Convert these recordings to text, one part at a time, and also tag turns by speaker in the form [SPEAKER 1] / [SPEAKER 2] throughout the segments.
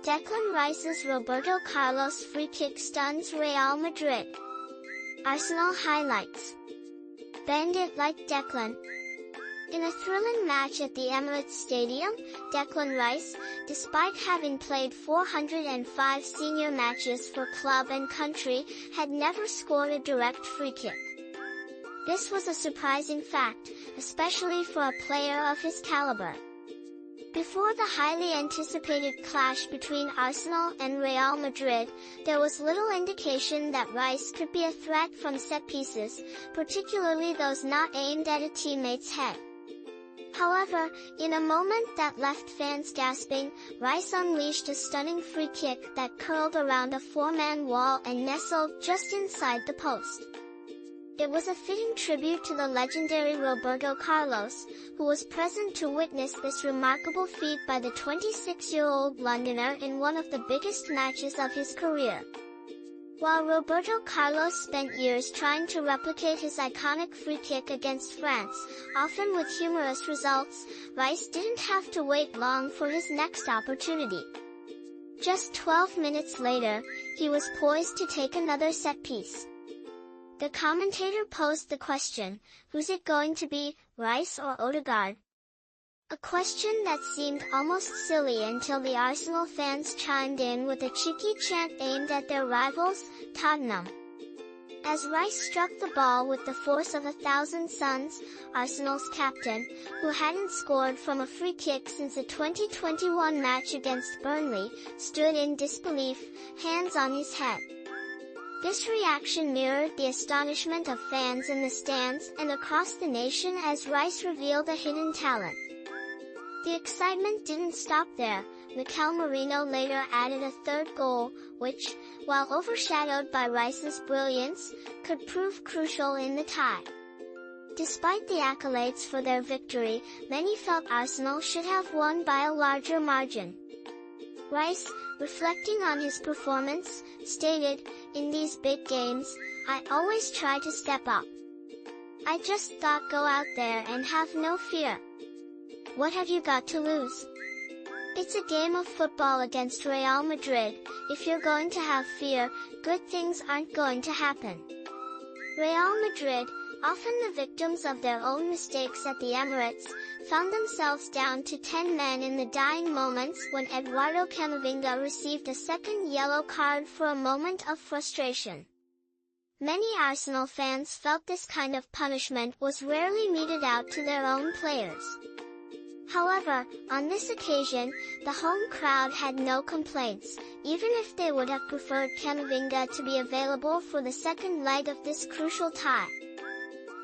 [SPEAKER 1] Declan Rice's Roberto Carlos free kick stuns Real Madrid. Arsenal highlights. Bend it like Declan. In a thrilling match at the Emirates Stadium, Declan Rice, despite having played 405 senior matches for club and country, had never scored a direct free kick. This was a surprising fact, especially for a player of his caliber. Before the highly anticipated clash between Arsenal and Real Madrid, there was little indication that Rice could be a threat from set pieces, particularly those not aimed at a teammate's head. However, in a moment that left fans gasping, Rice unleashed a stunning free kick that curled around a four-man wall and nestled just inside the post. It was a fitting tribute to the legendary Roberto Carlos, who was present to witness this remarkable feat by the 26-year-old Londoner in one of the biggest matches of his career. While Roberto Carlos spent years trying to replicate his iconic free kick against France, often with humorous results, Rice didn't have to wait long for his next opportunity. Just 12 minutes later, he was poised to take another set piece. The commentator posed the question, who's it going to be, Rice or Odegaard? A question that seemed almost silly until the Arsenal fans chimed in with a cheeky chant aimed at their rivals, Tottenham. As Rice struck the ball with the force of 1,000 suns, Arsenal's captain, who hadn't scored from a free kick since a 2021 match against Burnley, stood in disbelief, hands on his head. This reaction mirrored the astonishment of fans in the stands and across the nation as Rice revealed a hidden talent. The excitement didn't stop there. Mikel Merino later added a third goal, which, while overshadowed by Rice's brilliance, could prove crucial in the tie. Despite the accolades for their victory, many felt Arsenal should have won by a larger margin. Rice, reflecting on his performance, stated, "In these big games, I always try to step up. I just thought go out there and have no fear. What have you got to lose? It's a game of football against Real Madrid. If you're going to have fear, good things aren't going to happen." Real Madrid, often the victims of their own mistakes at the Emirates, found themselves down to 10 men in the dying moments when Eduardo Camavinga received a second yellow card for a moment of frustration. Many Arsenal fans felt this kind of punishment was rarely meted out to their own players. However, on this occasion, the home crowd had no complaints, even if they would have preferred Camavinga to be available for the second leg of this crucial tie.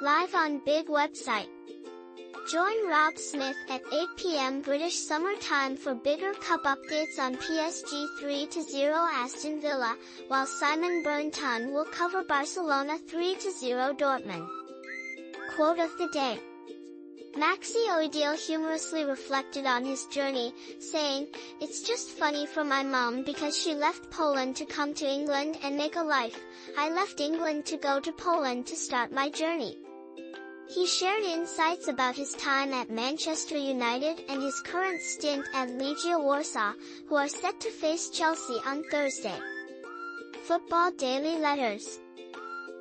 [SPEAKER 1] Live on Big Website. Join Rob Smith at 8 p.m. British Summer Time for bigger cup updates on PSG 3-0 Aston Villa, while Simon Burnton will cover Barcelona 3-0 Dortmund. Quote of the day. Maxi Oidil humorously reflected on his journey, saying, "It's just funny for my mom because she left Poland to come to England and make a life. I left England to go to Poland to start my journey." He shared insights about his time at Manchester United and his current stint at Legia Warsaw, who are set to face Chelsea on Thursday. Football Daily Letters.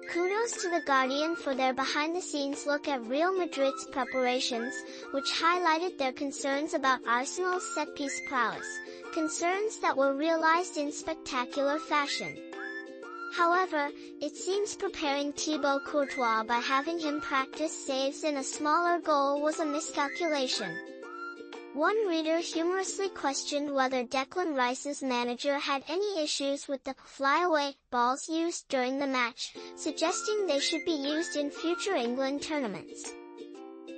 [SPEAKER 1] Kudos to The Guardian for their behind-the-scenes look at Real Madrid's preparations, which highlighted their concerns about Arsenal's set-piece prowess, concerns that were realized in spectacular fashion. However, it seems preparing Thibaut Courtois by having him practice saves in a smaller goal was a miscalculation. One reader humorously questioned whether Declan Rice's manager had any issues with the flyaway balls used during the match, suggesting they should be used in future England tournaments.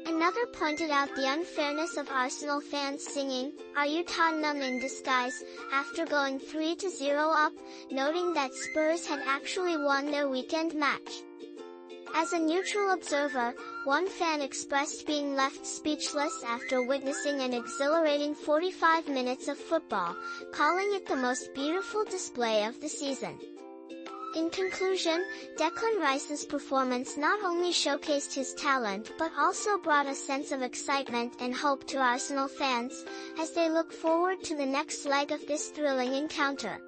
[SPEAKER 1] Another pointed out the unfairness of Arsenal fans singing, "Are you Tottenham" in disguise, after going 3-0 up, noting that Spurs had actually won their weekend match. As a neutral observer, one fan expressed being left speechless after witnessing an exhilarating 45 minutes of football, calling it the most beautiful display of the season. In conclusion, Declan Rice's performance not only showcased his talent but also brought a sense of excitement and hope to Arsenal fans, as they look forward to the next leg of this thrilling encounter.